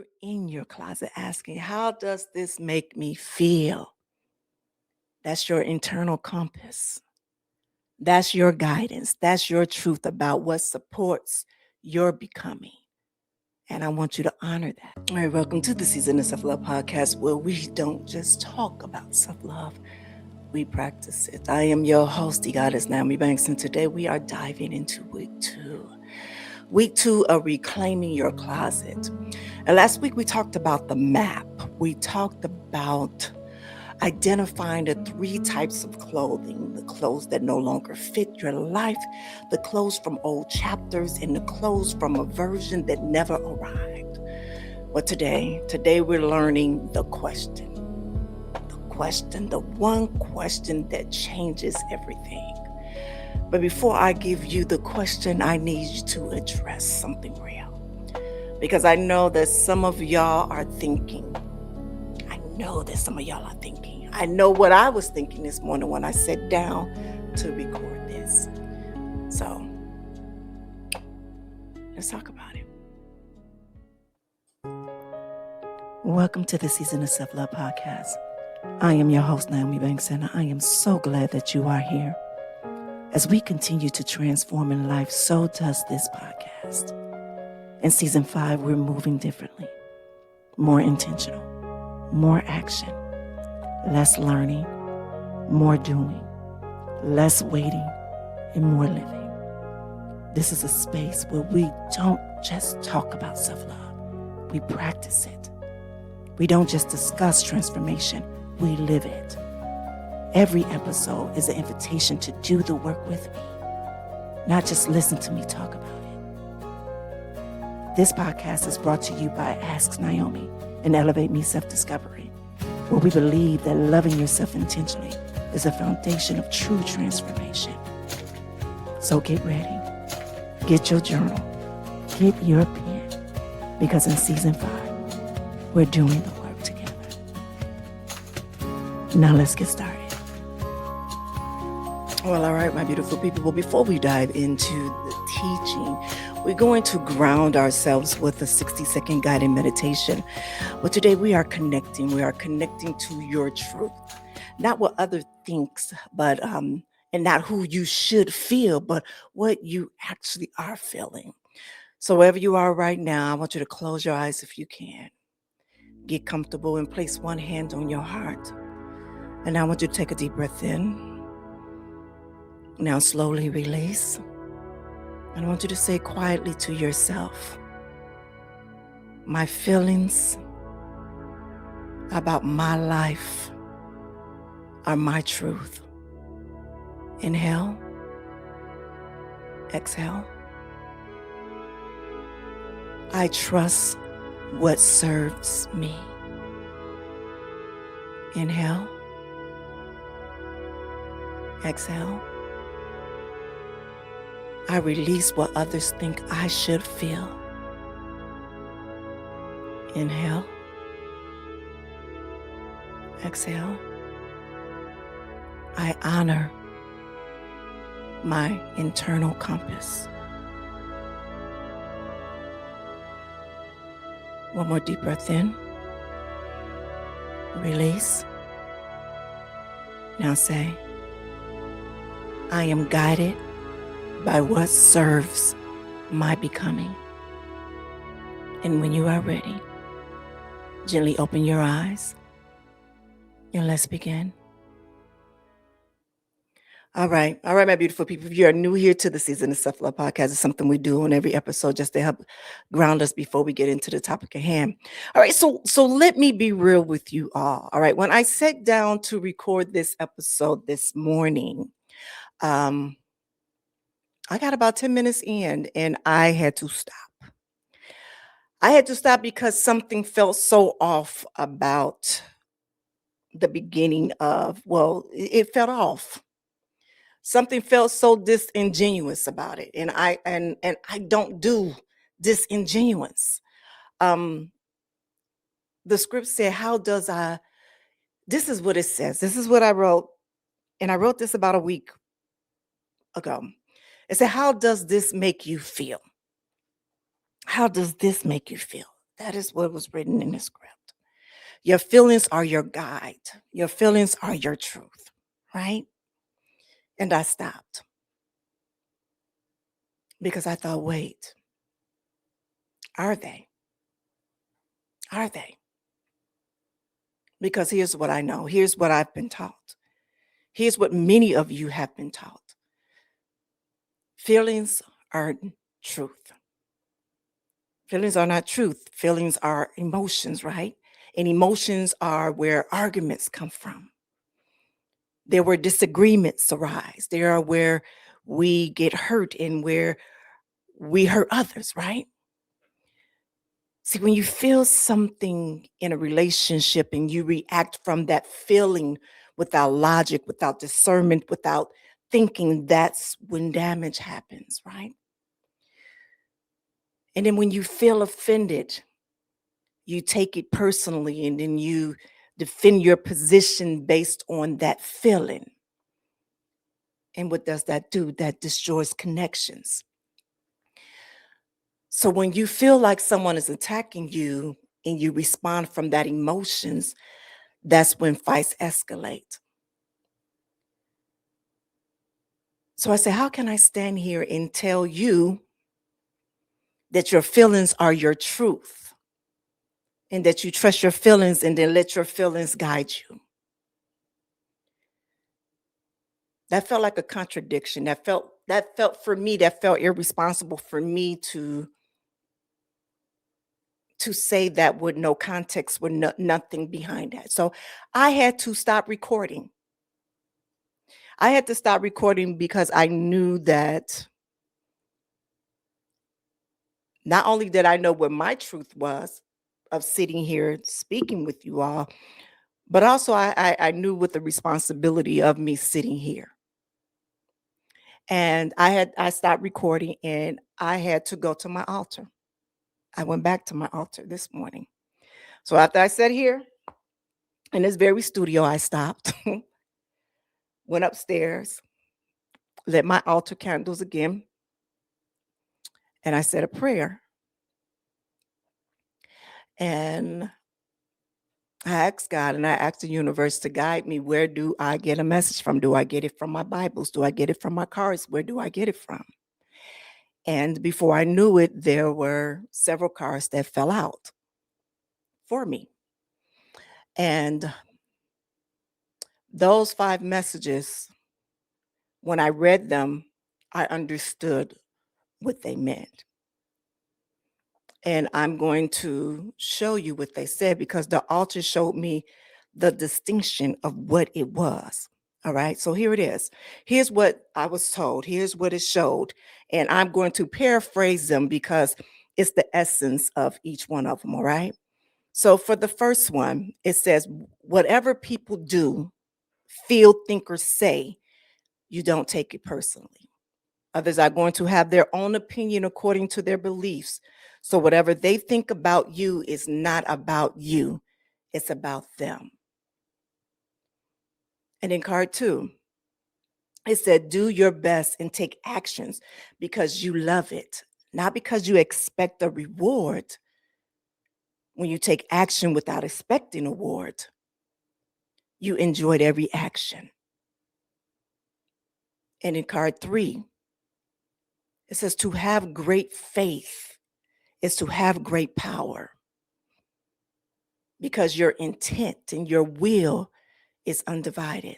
you're in your closet asking, how does this make me feel? That's your internal compass. That's your guidance. That's your truth about what supports your becoming. And I want you to honor that. All right, welcome to the Season of Self Love podcast, where we don't just talk about self love, we practice it. I am your host, the goddess Nyomi Banks, and today we are diving into week two. Week two of reclaiming your closet. And last week we talked about the map. We talked about identifying the three types of clothing: the clothes that no longer fit your life, the clothes from old chapters, and the clothes from a version that never arrived. But today we're learning the question. The one question that changes everything. But before I give you the question, I need you to address something real. Because I know that some of y'all are thinking. I know what I was thinking this morning when I sat down to record this. So, let's talk about it. Welcome to the Season of Self Love podcast. I am your host, Nyomi Banks, and I am so glad that you are here. As we continue to transform in life, so does this podcast. In season 5, we're moving differently, more intentional, more action, less learning, more doing, less waiting, and more living. This is a space where we don't just talk about self-love, we practice it. We don't just discuss transformation, we live it. Every episode is an invitation to do the work with me, not just listen to me talk about it. This podcast is brought to you by Ask Nyomi and Elevate Me Self-Discovery, where we believe that loving yourself intentionally is a foundation of true transformation. So get ready, get your journal, get your pen, because in season 5, we're doing the work together. Now let's get started. Well, all right, my beautiful people. Well, before we dive into the teaching, we're going to ground ourselves with a 60-second guided meditation. But today we are connecting. We are connecting to your truth. Not what others thinks, but and not who you should feel, but what you actually are feeling. So wherever you are right now, I want you to close your eyes if you can. Get comfortable and place one hand on your heart. And now I want you to take a deep breath in. Now slowly release. And I want you to say quietly to yourself, my feelings about my life are my truth. Inhale. Exhale. I trust what serves me. Inhale. Exhale. I release what others think I should feel. Inhale. Exhale. I honor my internal compass. One more deep breath in. Release. Now say, I am guided by what serves my becoming. And when you are ready, gently open your eyes and let's begin. All right, my beautiful people. If you are new here to the Season of Self Love podcast, it's something we do on every episode just to help ground us before we get into the topic at hand. All right, so let me be real with you all. All right, when I sat down to record this episode this morning, I got about 10 minutes in and I had to stop. I had to stop because something felt so off about the beginning of, it felt off. Something felt so disingenuous about it. And I don't do disingenuous. The script said, this is what it says. This is what I wrote. And I wrote this about a week ago. It said, how does this make you feel? How does this make you feel? That is what was written in the script. Your feelings are your guide. Your feelings are your truth, right? And I stopped because I thought, wait, are they? Are they? Because here's what I know. Here's what I've been taught. Here's what many of you have been taught. Feelings are truth. Feelings are not truth. Feelings are emotions, right? And emotions are where arguments come from. They're where disagreements arise. They are where we get hurt and where we hurt others, right? See, when you feel something in a relationship and you react from that feeling without logic, without discernment, without thinking, that's when damage happens, right? And then when you feel offended, you take it personally and then you defend your position based on that feeling. And what does that do? That destroys connections. So when you feel like someone is attacking you and you respond from that emotions, that's when fights escalate. So I say, how can I stand here and tell you that your feelings are your truth and that you trust your feelings and then let your feelings guide you? That felt like a contradiction. That felt for me, that felt irresponsible for me to say that with no context, with nothing behind that. So I had to stop recording. I had to stop recording because I knew that not only did I know what my truth was of sitting here speaking with you all, but also I knew what the responsibility of me sitting here. And I stopped recording and I had to go to my altar. I went back to my altar this morning. So after I sat here in this very studio, I stopped, went upstairs, lit my altar candles again, and I said a prayer. And I asked God and I asked the universe to guide me. Where do I get a message from? Do I get it from my Bibles? Do I get it from my cards? Where do I get it from? And before I knew it, there were several cards that fell out for me. And those 5 messages, when I read them, I understood what they meant. And I'm going to show you what they said because the altar showed me the distinction of what it was. All right, so here it is. Here's what I was told. Here's what it showed. And I'm going to paraphrase them because it's the essence of each one of them. All right. So for the first one, it says, whatever people do, feel, think, or say, you don't take it personally. Others are going to have their own opinion according to their beliefs. So whatever they think about you is not about you, it's about them. And in card 2, it said, do your best and take actions because you love it, not because you expect a reward. When you take action without expecting a reward, you enjoyed every action. And in card 3, it says to have great faith is to have great power because your intent and your will is undivided.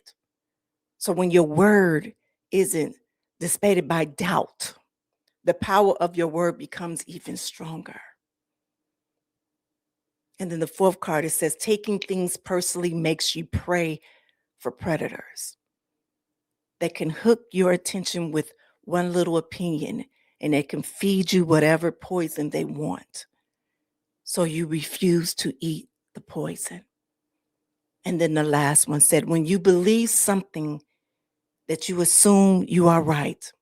So when your word isn't dissipated by doubt, the power of your word becomes even stronger. And then the 4th card, it says taking things personally makes you prey for predators. They can hook your attention with one little opinion and they can feed you whatever poison they want. So you refuse to eat the poison. And then the last one said, when you believe something that you assume you are right,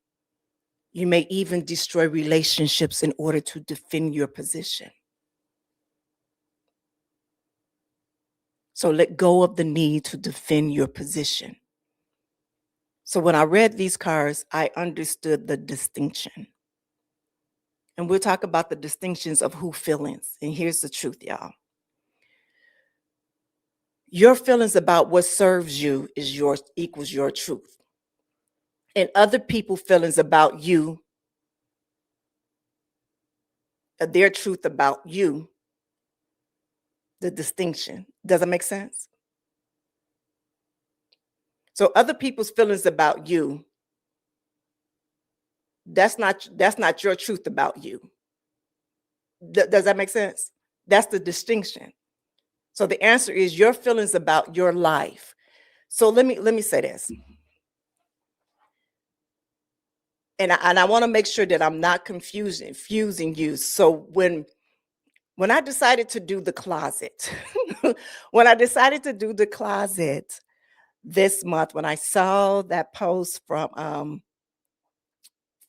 you may even destroy relationships in order to defend your position. So let go of the need to defend your position. So when I read these cards, I understood the distinction. And we'll talk about the distinctions of who feelings. And here's the truth, y'all. Your feelings about what serves you is yours equals your truth. And other people feelings about you, their truth about you, the distinction. Does that make sense? So other people's feelings about you, that's not your truth about you. Does that make sense? That's the distinction. So the answer is your feelings about your life. So let me say this. And I want to make sure that I'm not fusing you. So when I decided to do the closet, when I decided to do the closet this month, when I saw that post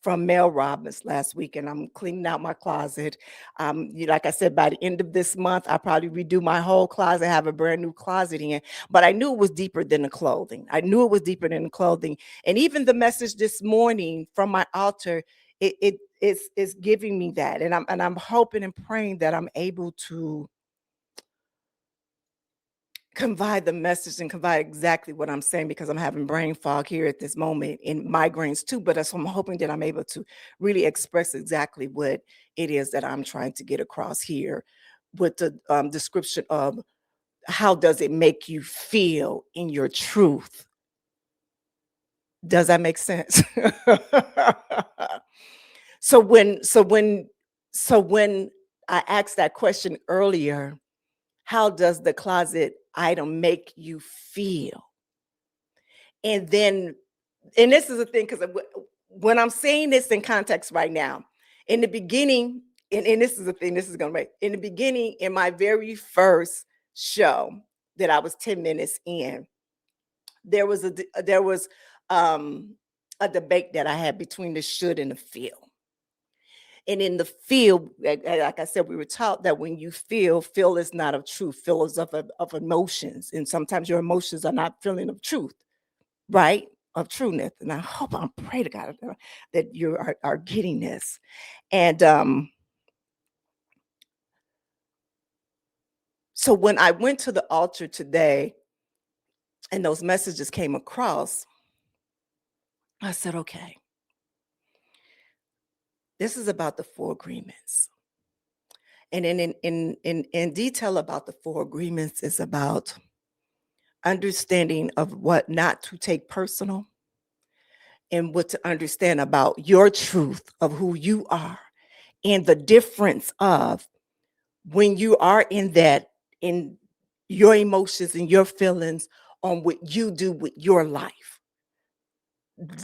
from Mel Robbins last week, and I'm cleaning out my closet. Like I said, by the end of this month, I'll probably redo my whole closet, have a brand new closet in. But I knew it was deeper than the clothing. I knew it was deeper than the clothing. And even the message this morning from my altar, it's giving me that. And I'm hoping and praying that I'm able to convey the message and convey exactly what I'm saying, because I'm having brain fog here at this moment and migraines too. But so I'm hoping that I'm able to really express exactly what it is that I'm trying to get across here with the description of how does it make you feel in your truth. Does that make sense? so when so when so when I asked that question earlier, how does the closet item make you feel? And then, and this is the thing, because when I'm saying this in context right now, in the beginning, and this is the thing, this is going to make, in the beginning, in my very first show that I was 10 minutes in, there was um, a debate that I had between the should and the feel. And in the feel, like I said, we were taught that when you feel is not of truth, feel is of emotions. And sometimes your emotions are not feeling of truth, right? Of trueness. And I hope, I pray to God that you are getting this. And so when I went to the altar today and those messages came across, I said, okay, this is about the four agreements. And in detail about the four agreements is about understanding of what not to take personal, and what to understand about your truth of who you are, and the difference of when you are in your emotions and your feelings on what you do with your life.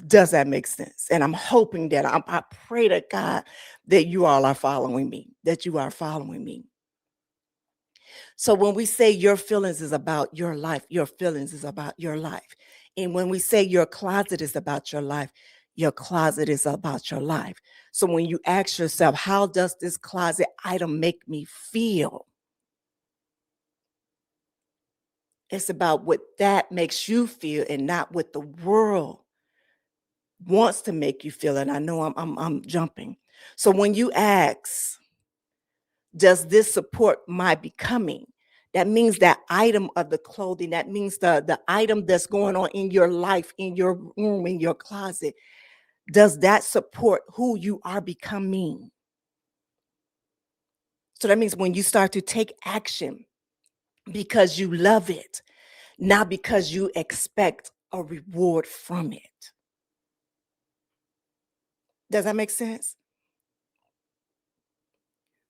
Does that make sense? And I'm hoping that I pray to God that you all are following me, that you are following me. So when we say your feelings is about your life, your feelings is about your life. And when we say your closet is about your closet is about your life. So when you ask yourself, how does this closet item make me feel? It's about what that makes you feel and not what the world wants to make you feel. And I know I'm jumping. So when you ask, does this support my becoming? That means that item of the clothing, that means the item that's going on in your life, in your room, in your closet. Does that support who you are becoming? So that means when you start to take action because you love it, not because you expect a reward from it. Does that make sense?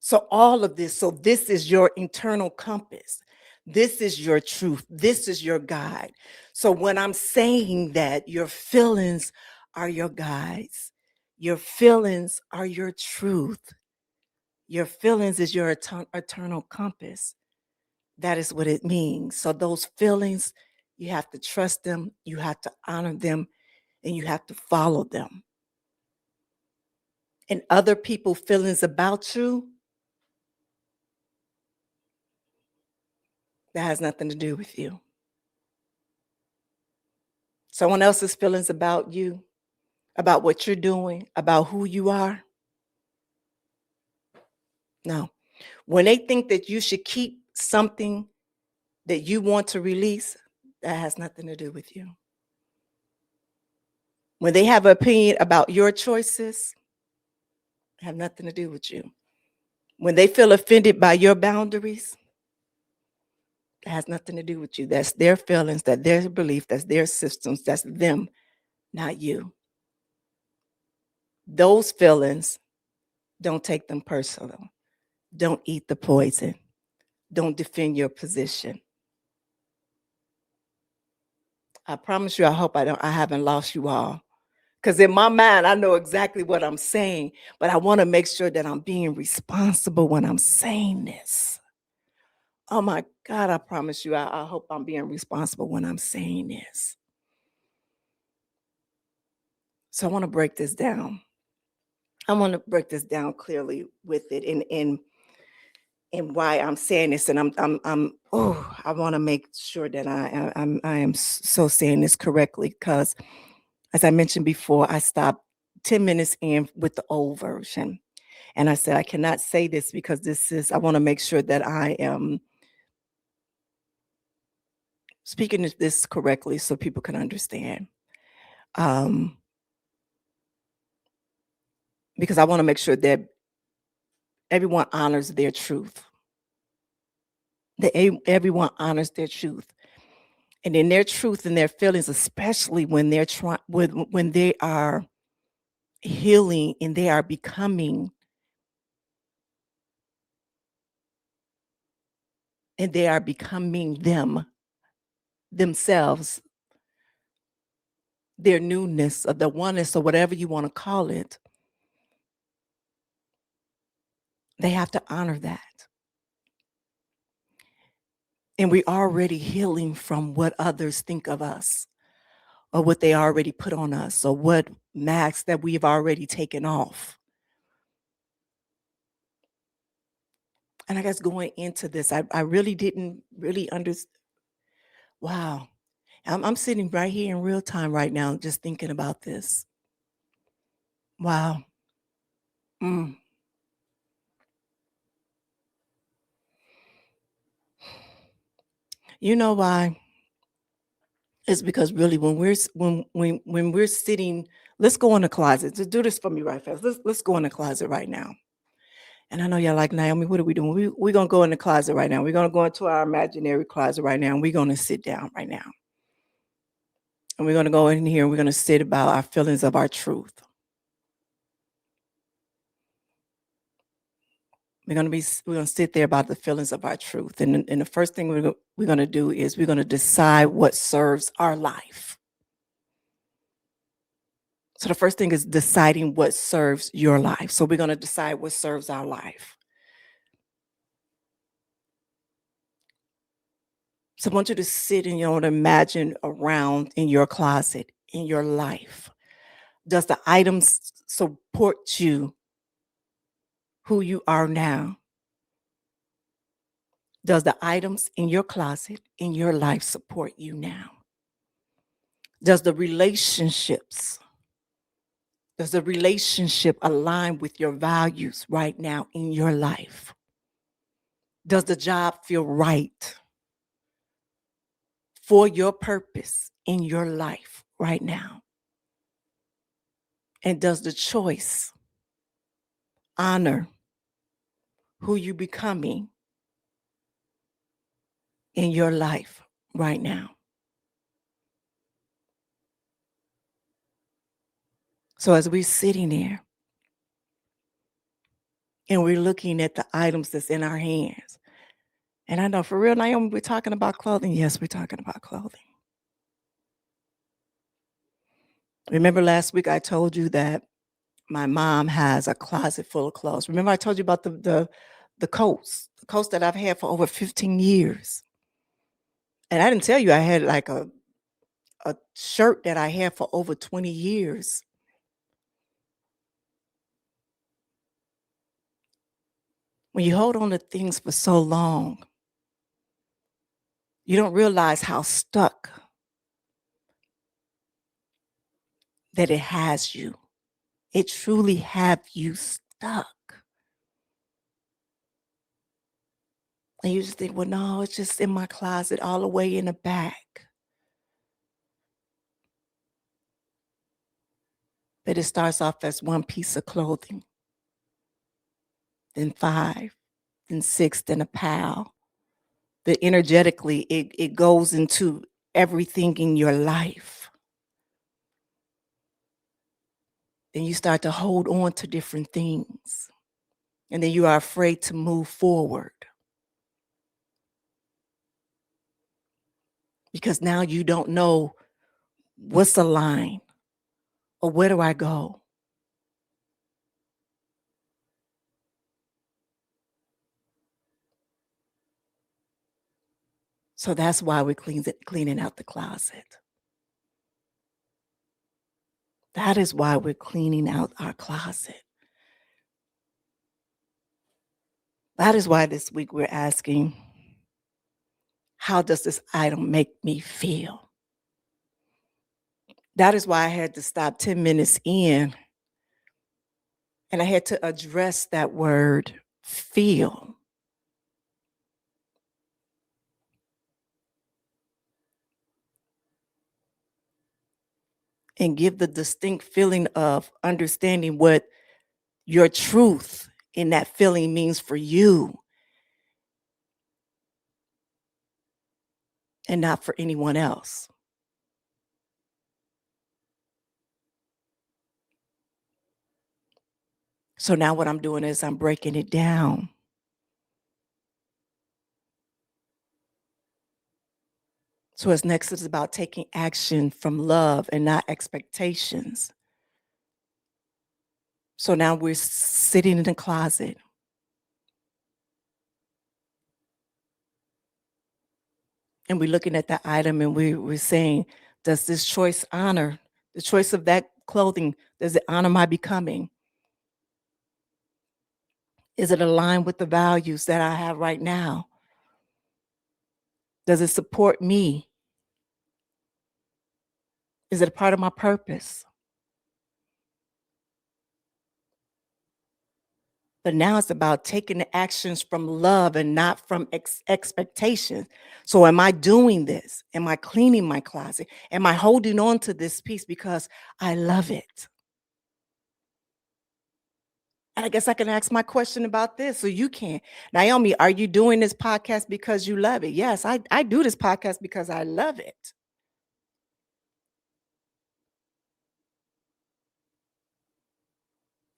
So all of this, so this is your internal compass. This is your truth. This is your guide. So when I'm saying that your feelings are your guides, your feelings are your truth. Your feelings is your eternal compass. That is what it means. So those feelings, you have to trust them, you have to honor them, and you have to follow them. And other people' feelings about you, that has nothing to do with you. Someone else's feelings about you, about what you're doing, about who you are, No. When they think that you should keep something that you want to release, that has nothing to do with you. When they have an opinion about your choices, it have nothing to do with you. When they feel offended by your boundaries, it has nothing to do with you. That's their feelings, that's their belief, that's their systems, that's them, not you. Those feelings, don't take them personal. Don't eat the poison. Don't defend your position. I promise you, I hope I haven't lost you all. Because in my mind, I know exactly what I'm saying, but I want to make sure that I'm being responsible when I'm saying this. Oh my God, I promise you, I hope I'm being responsible when I'm saying this. So I want to break this down. I want to break this down clearly with it and why I'm saying this. And I want to make sure that I am so saying this correctly because as I mentioned before, I stopped 10 minutes in with the old version. And I said, I cannot say this because I want to make sure that I am speaking this correctly so people can understand. Because I want to make sure that everyone honors their truth, that everyone honors their truth. And in their truth and their feelings, especially when they're when they are healing and they are becoming and they are becoming themselves, their newness or the oneness or whatever you want to call it, they have to honor that. And we're already healing from what others think of us or what they already put on us or what masks that we've already taken off. And I guess going into this, I really didn't really understand. Wow. I'm sitting right here in real time right now, just thinking about this. Wow. Mm. You know why? It's because really when we're sitting, let's go in the closet. Just do this for me right fast. Let's go in the closet right now. And I know y'all like, Naomi, what are we doing? We're gonna go in the closet right now. We're gonna go into our imaginary closet right now, and we're gonna sit down right now. And we're gonna go in here and we're gonna sit about our feelings of our truth. We're gonna sit there about the feelings of our truth. And the first thing we're gonna do is we're gonna decide what serves our life. So the first thing is deciding what serves your life. So we're gonna decide what serves our life. So I want you to sit and imagine around in your closet, in your life. Does the items support you, who you are now? Does the items in your closet, in your life support you now? Does the relationship align with your values right now in your life? Does the job feel right for your purpose in your life right now? And does the choice honor who you becoming in your life right now? So as we're sitting there and we're looking at the items that's in our hands, and I know for real, Naomi, we're talking about clothing. Yes, we're talking about clothing. Remember last week I told you that my mom has a closet full of clothes. Remember I told you about the coats that I've had for over 15 years. And I didn't tell you I had like a shirt that I had for over 20 years. When you hold on to things for so long, you don't realize how stuck that it has you. It truly have you stuck. And you just think, well, no, it's just in my closet all the way in the back. But it starts off as one piece of clothing, then 5, then 6, then a pile. That energetically it goes into everything in your life. Then you start to hold on to different things. And then you are afraid to move forward. Because now you don't know what's the line or where do I go? So that's why we're cleaning out the closet. That is why we're cleaning out our closet. That is why this week we're asking, how does this item make me feel? That is why I had to stop 10 minutes in and I had to address that word, feel. And give the distinct feeling of understanding what your truth in that feeling means for you and not for anyone else. So now what I'm doing is I'm breaking it down. So as next is about taking action from love and not expectations. So now we're sitting in the closet and we're looking at that item and we're saying, does this choice honor the choice of that clothing? Does it honor my becoming? Is it aligned with the values that I have right now? Does it support me? Is it a part of my purpose? But now it's about taking the actions from love and not from expectations. So, am I doing this? Am I cleaning my closet? Am I holding on to this piece because I love it? And I guess I can ask my question about this so you can. Nyomi, are you doing this podcast because you love it? Yes, I do this podcast because I love it.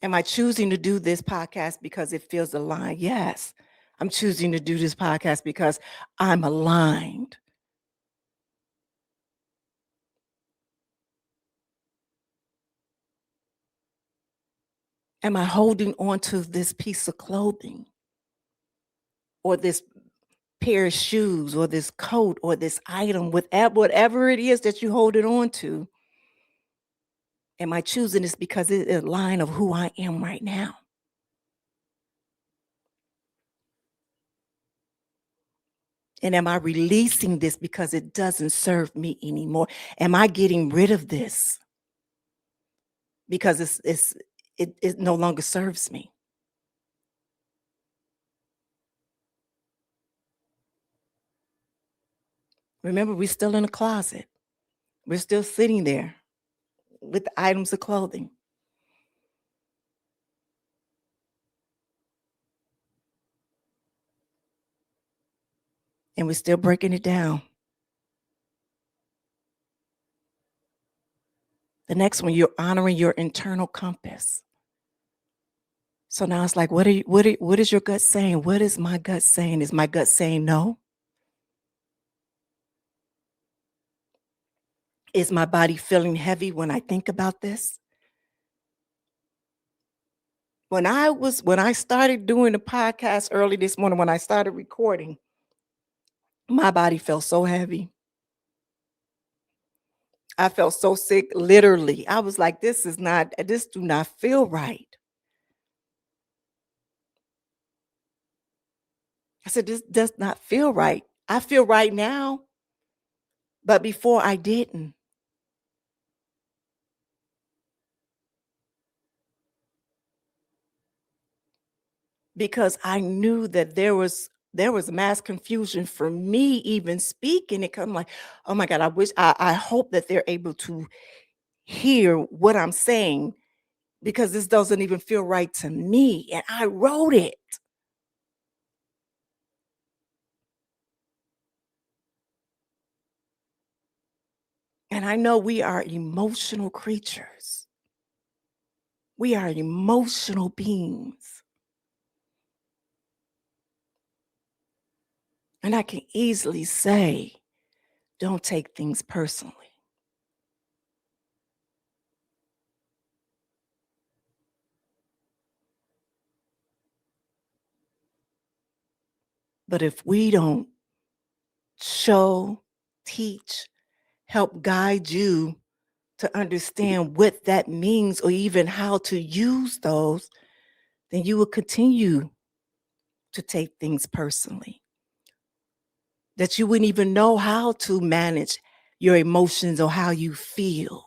Am I choosing to do this podcast because it feels aligned? Yes. I'm choosing to do this podcast because I'm aligned. Am I holding on to this piece of clothing or this pair of shoes or this coat or this item, whatever it is that you hold it on to? Am I choosing this because it is a line of who I am right now? And am I releasing this because it doesn't serve me anymore? Am I getting rid of this because it no longer serves me? Remember, we're still in a closet. We're still sitting there with the items of clothing. And we're still breaking it down. The next one, you're honoring your internal compass. So now it's like, what is your gut saying? What is my gut saying? Is my gut saying no? Is my body feeling heavy when I think about this? When I started doing the podcast early this morning, when I started recording, my body felt so heavy. I felt so sick, literally. I was like, this do not feel right. I said, this does not feel right. I feel right now, but before I didn't. Because I knew that there was There was mass confusion for me even speaking it. 'Cause I'm like, oh my God, I hope that they're able to hear what I'm saying because this doesn't even feel right to me. And I wrote it. And I know we are emotional creatures. We are emotional beings. And I can easily say, don't take things personally. But if we don't show, teach, help guide you to understand what that means or even how to use those, then you will continue to take things personally. That you wouldn't even know how to manage your emotions or how you feel.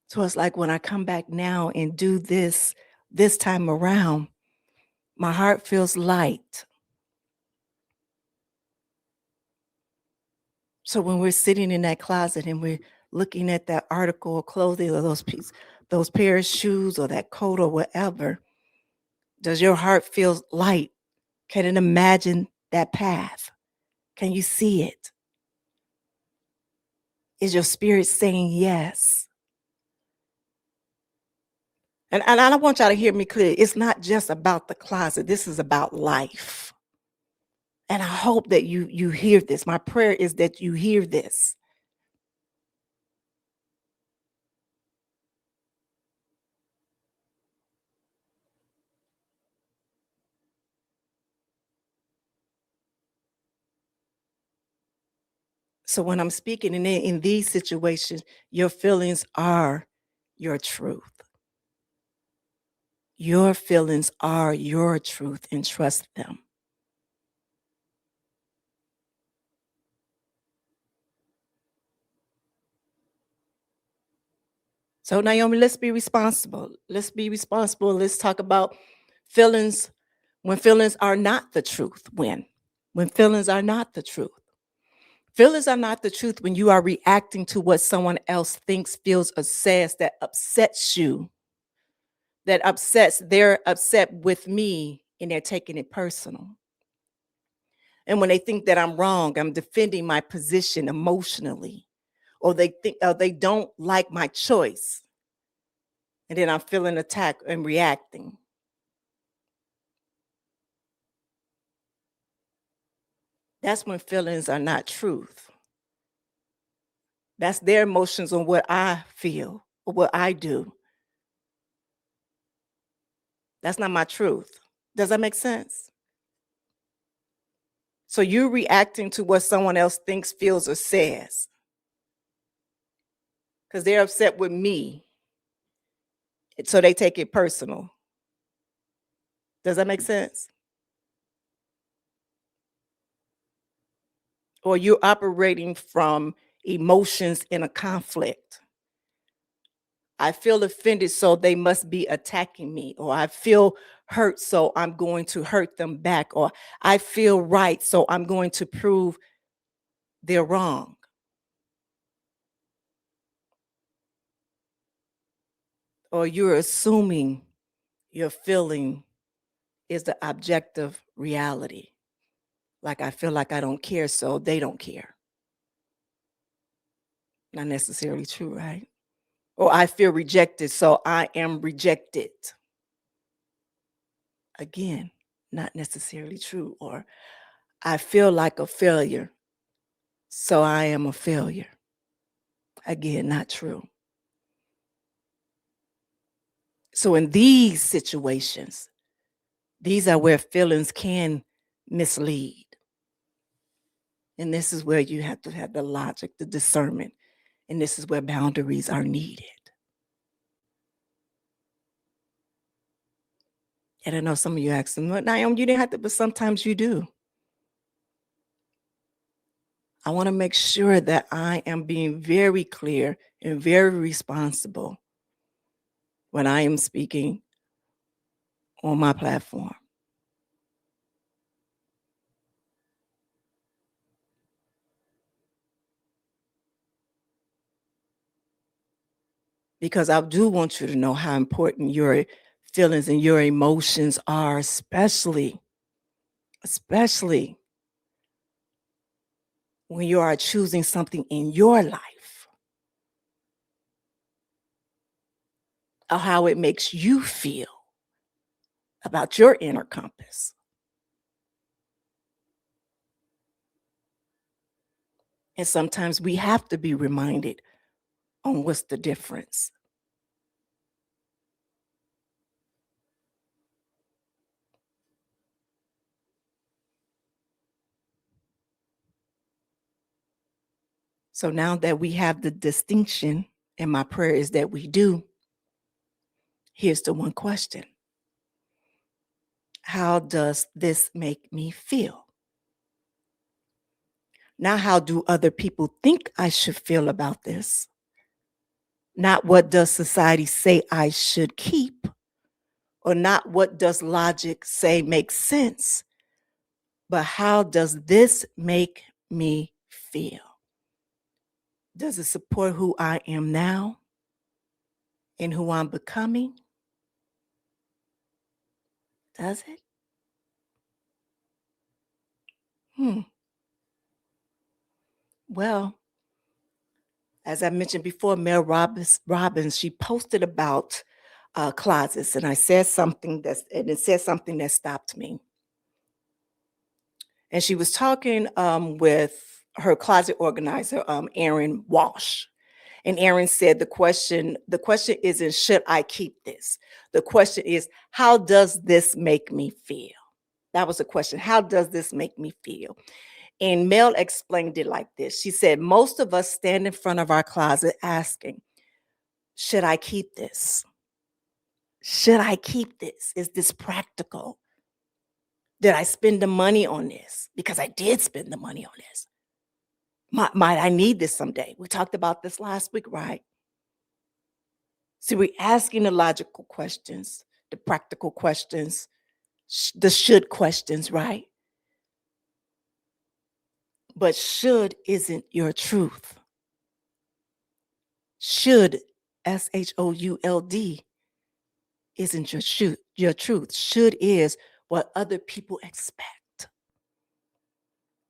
So it's like when I come back now and do this time around, my heart feels light. So when we're sitting in that closet and we're looking at that article of clothing or those pair of shoes or that coat or whatever, does your heart feel light? Can it imagine that path? Can you see it? Is your spirit saying yes? And I want y'all to hear me clear. It's not just about the closet. This is about life. And I hope that you hear this. My prayer is that you hear this. So when I'm speaking in these situations, your feelings are your truth. Your feelings are your truth and trust them. So Naomi, let's be responsible. Let's be responsible. Let's talk about feelings when feelings are not the truth. When feelings are not the truth. Feelings are not the truth when you are reacting to what someone else thinks, feels, or says that upsets you, they're upset with me and they're taking it personal. And when they think that I'm wrong, I'm defending my position emotionally, or they think they don't like my choice, and then I'm feeling attacked and reacting. That's when feelings are not truth. That's their emotions on what I feel or what I do. That's not my truth. Does that make sense? So you're reacting to what someone else thinks, feels, or says because they're upset with me. So they take it personal. Does that make sense? Or you're operating from emotions in a conflict. I feel offended, so they must be attacking me. Or I feel hurt, so I'm going to hurt them back. Or I feel right, so I'm going to prove they're wrong. Or you're assuming your feeling is the objective reality. Like I feel like I don't care, so they don't care. Not necessarily true, right? Or I feel rejected, so I am rejected. Again, not necessarily true. Or I feel like a failure, so I am a failure. Again, not true. So in these situations, these are where feelings can mislead. And this is where you have to have the logic, the discernment. And this is where boundaries are needed. And I know some of you asking, well, Naomi, you didn't have to, but sometimes you do. I want to make sure that I am being very clear and very responsible when I am speaking on my platform. Because I do want you to know how important your feelings and your emotions are, especially when you are choosing something in your life, or how it makes you feel about your inner compass. And sometimes we have to be reminded on what's the difference. So now that we have the distinction, and my prayer is that we do, here's the one question. How does this make me feel? Not how do other people think I should feel about this? Not what does society say I should keep? Or not what does logic say makes sense? But how does this make me feel? Does it support who I am now and who I'm becoming? Does it? Well, as I mentioned before, Mel Robbins, she posted about closets, and it said something that stopped me. And she was talking with her closet organizer, Erin Walsh. And Erin said the question isn't should I keep this? The question is, how does this make me feel? That was the question. How does this make me feel? And Mel explained it like this. She said, most of us stand in front of our closet asking, should I keep this? Should I keep this? Is this practical? Did I spend the money on this? Because I did spend the money on this. Might I need this someday? We talked about this last week, right? So we're asking the logical questions, the practical questions, the should questions, right? But should isn't your truth. Should, SHOULD, isn't your truth. Should is what other people expect.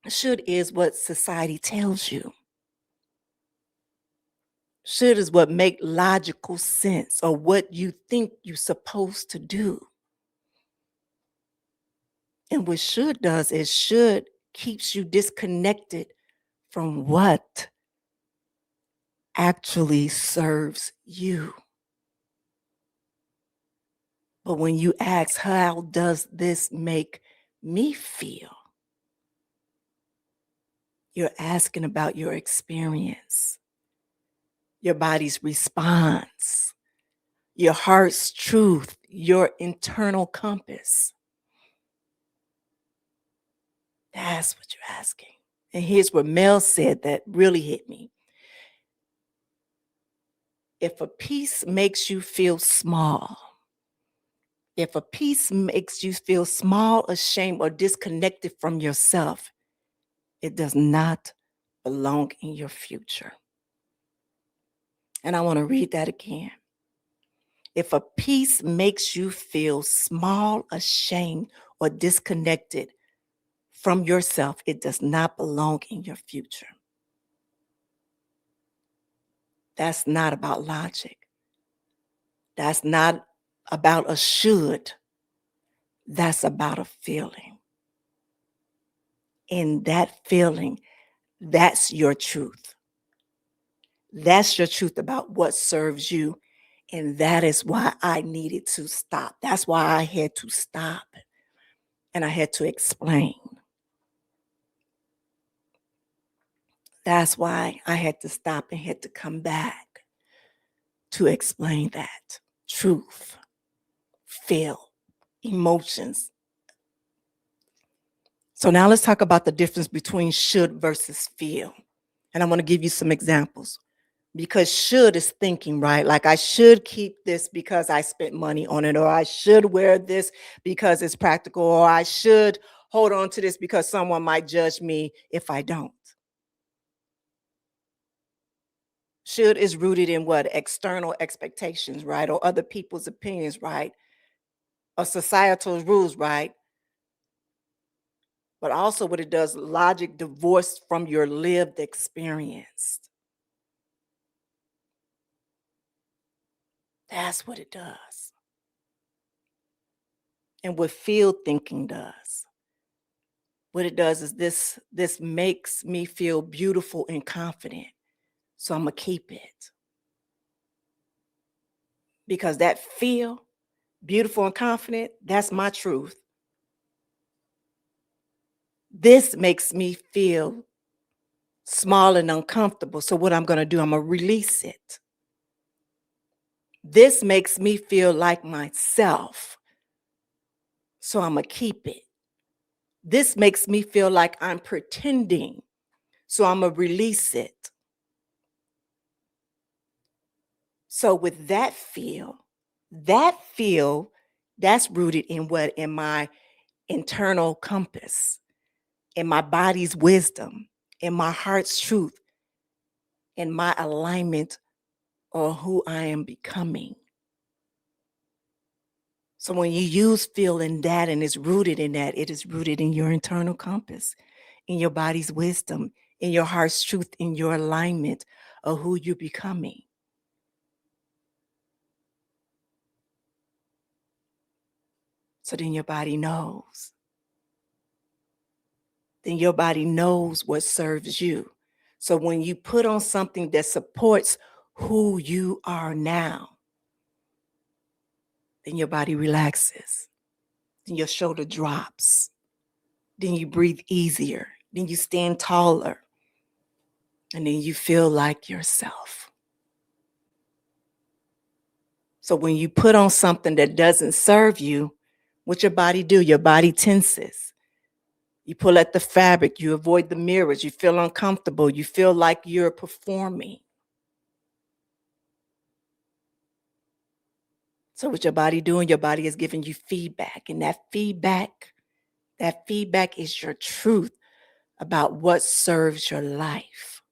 Should is what society tells you. Should is what make logical sense or what you think you're supposed to do. And what should does is should keeps you disconnected from what actually serves you. But when you ask, how does this make me feel? You're asking about your experience, your body's response, your heart's truth, your internal compass. That's what you're asking. And here's what Mel said that really hit me. If a piece makes you feel small, if a piece makes you feel small, ashamed, or disconnected from yourself, it does not belong in your future. And I want to read that again. If a piece makes you feel small, ashamed, or disconnected from yourself, it does not belong in your future. That's not about logic. That's not about a should. That's about a feeling. And that feeling, that's your truth. That's your truth about what serves you. And that is why I needed to stop. That's why I had to stop. And I had to explain. That's why I had to stop and had to come back to explain that truth, feel, emotions. So now let's talk about the difference between should versus feel. And I want to give you some examples. Because should is thinking, right? Like I should keep this because I spent money on it, or I should wear this because it's practical, or I should hold on to this because someone might judge me if I don't. Should is rooted in what? External expectations, right? Or other people's opinions, right? Or societal rules, right? But also what it does, logic divorced from your lived experience. That's what it does. And what feel thinking does. What it does is this makes me feel beautiful and confident. So I'm gonna keep it. Because that feel beautiful and confident, that's my truth. This makes me feel small and uncomfortable. So what I'm gonna do, I'm gonna release it. This makes me feel like myself. So I'm gonna keep it. This makes me feel like I'm pretending. So I'm gonna release it. So with that feel, that's rooted in what? In my internal compass, in my body's wisdom, in my heart's truth, in my alignment or who I am becoming. So when you use feel in that and it's rooted in that, it is rooted in your internal compass, in your body's wisdom, in your heart's truth, in your alignment of who you're becoming. So then your body knows. Then your body knows what serves you. So when you put on something that supports who you are now, then your body relaxes. Then your shoulder drops. Then you breathe easier. Then you stand taller. And then you feel like yourself. So when you put on something that doesn't serve you, what your body do? Your body tenses. You pull at the fabric, you avoid the mirrors, you feel uncomfortable, you feel like you're performing. So what your body doing? Your body is giving you feedback. And that feedback is your truth about what serves your life.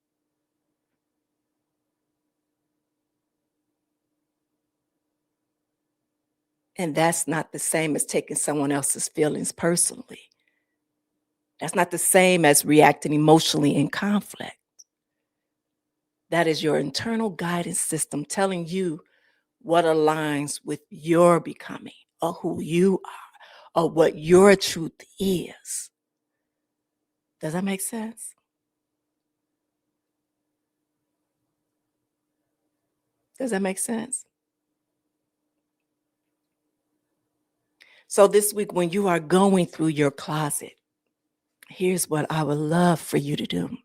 And that's not the same as taking someone else's feelings personally. That's not the same as reacting emotionally in conflict. That is your internal guidance system telling you what aligns with your becoming or who you are or what your truth is. Does that make sense? Does that make sense? So this week, when you are going through your closet, here's what I would love for you to do.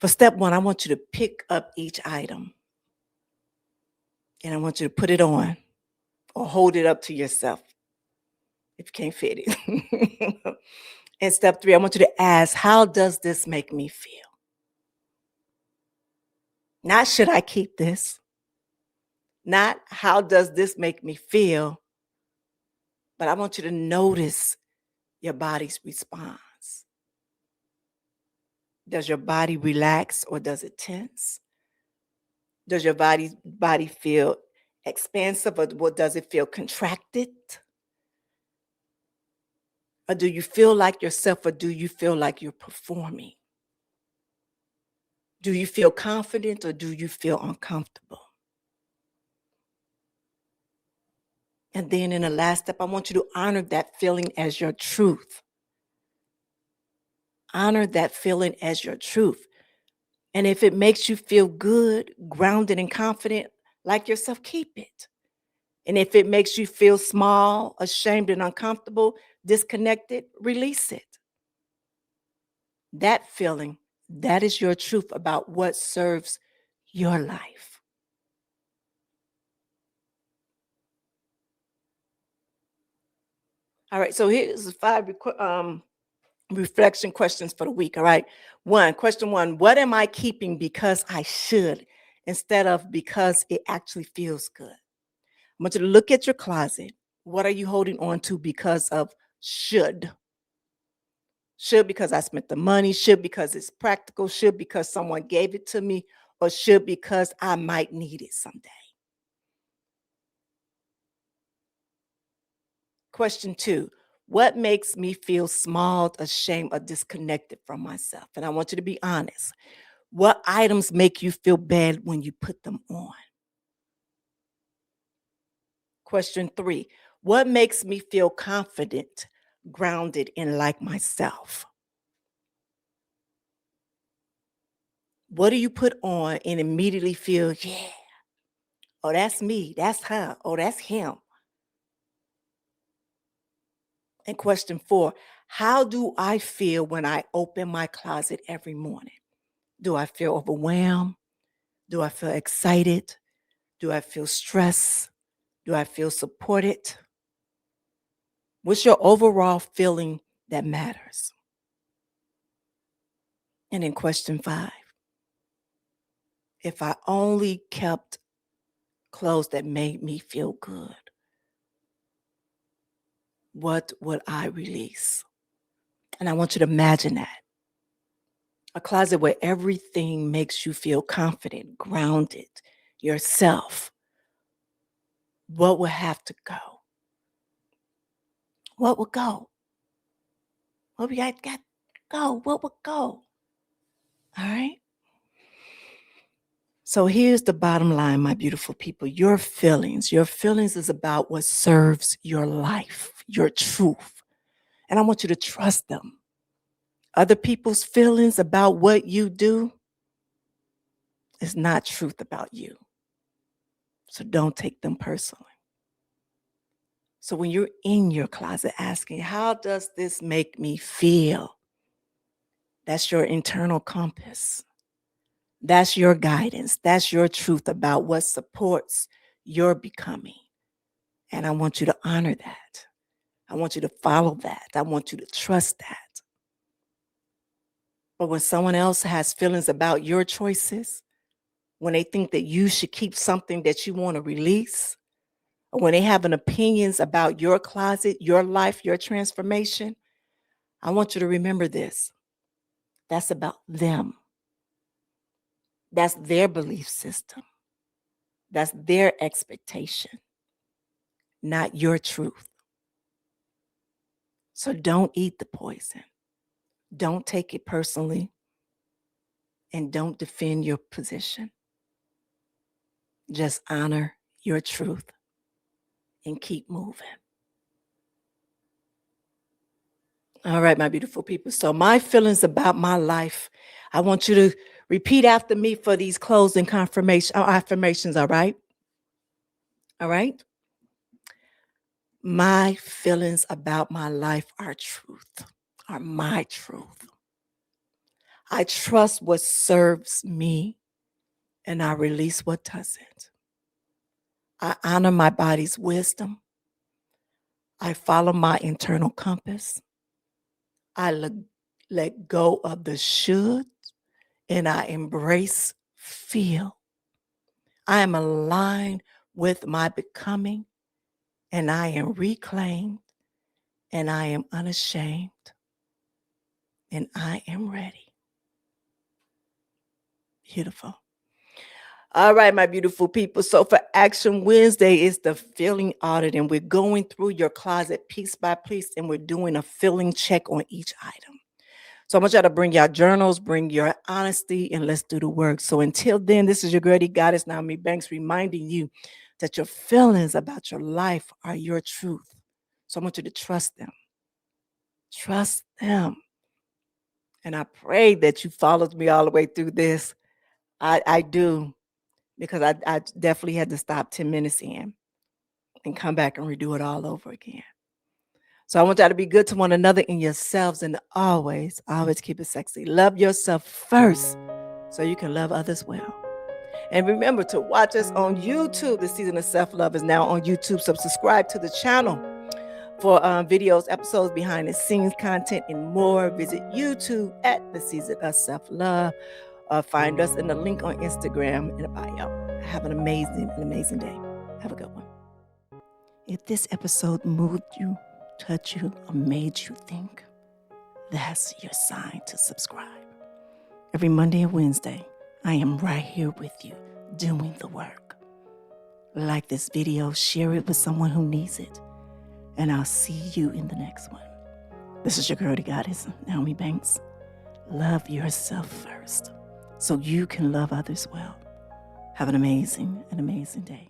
For step one, I want you to pick up each item and I want you to put it on or hold it up to yourself if you can't fit it. And step three, I want you to ask, how does this make me feel? Not should I keep this? Not how does this make me feel? But I want you to notice your body's response. Does your body relax or does it tense? Does your body feel expansive or what does it feel contracted? Or do you feel like yourself or do you feel like you're performing? Do you feel confident or do you feel uncomfortable? And then in the last step, I want you to honor that feeling as your truth. Honor that feeling as your truth. And if it makes you feel good, grounded, and confident like yourself, keep it. And if it makes you feel small, ashamed, and uncomfortable, disconnected, release it. That feeling, that is your truth about what serves your life. All right, so here's the reflection questions for the week. All right. Question one, what am I keeping because I should instead of because it actually feels good? I want you to look at your closet. What are you holding on to because of should? Should because I spent the money, should because it's practical, should because someone gave it to me, or should because I might need it someday. Question two, what makes me feel small, ashamed, or disconnected from myself? And I want you to be honest. What items make you feel bad when you put them on? Question three, what makes me feel confident, grounded, and like myself? What do you put on and immediately feel, yeah, oh, that's me, that's her, oh, that's him? And question four, how do I feel when I open my closet every morning? Do I feel overwhelmed? Do I feel excited? Do I feel stressed? Do I feel supported? What's your overall feeling that matters? And in question five, if I only kept clothes that made me feel good, what would I release? And I want you to imagine that. A closet where everything makes you feel confident, grounded, yourself. What would have to go? What would go? What we got go? What would go? All right. So here's the bottom line, my beautiful people. Your feelings is about what serves your life, your truth. And I want you to trust them. Other people's feelings about what you do is not truth about you. So don't take them personally. So when you're in your closet asking, how does this make me feel? That's your internal compass. That's your guidance. That's your truth about what supports your becoming. And I want you to honor that. I want you to follow that. I want you to trust that. But when someone else has feelings about your choices, when they think that you should keep something that you want to release, or when they have an opinions about your closet, your life, your transformation, I want you to remember this. That's about them. That's their belief system. That's their expectation, not your truth. So don't eat the poison. Don't take it personally. And don't defend your position. Just honor your truth and keep moving. All right, my beautiful people. So my feelings about my life, I want you to repeat after me for these closing affirmations, all right? All right? My feelings about my life are truth, are my truth. I trust what serves me and I release what doesn't. I honor my body's wisdom. I follow my internal compass. I let go of the should and I embrace feel. I am aligned with my becoming and I am reclaimed and I am unashamed and I am ready. Beautiful. All right, my beautiful people. So for Action Wednesday is the feeling audit, and we're going through your closet piece by piece, and we're doing a feeling check on each item. So I want y'all to bring your journals, bring your honesty, and let's do the work. So until then, this is your girl, Goddess Nyomi Banks, reminding you that your feelings about your life are your truth. So I want you to trust them. Trust them. And I pray that you followed me all the way through this. I do, because I definitely had to stop 10 minutes in and come back and redo it all over again. So I want y'all to be good to one another in yourselves and always keep it sexy. Love yourself first so you can love others well. And remember to watch us on YouTube. The season of self-love is now on YouTube. So subscribe to the channel. For videos, episodes, behind the scenes content, and more, visit YouTube at The Season of Self-Love. Find us in the link on Instagram in the bio. Have an amazing day. Have a good one. If this episode moved you, touched you, or made you think, that's your sign to subscribe. Every Monday and Wednesday, I am right here with you doing the work. Like this video, share it with someone who needs it, and I'll see you in the next one. This is your girl, the goddess, Nyomi Banks. Love yourself first so you can love others well. Have an amazing day.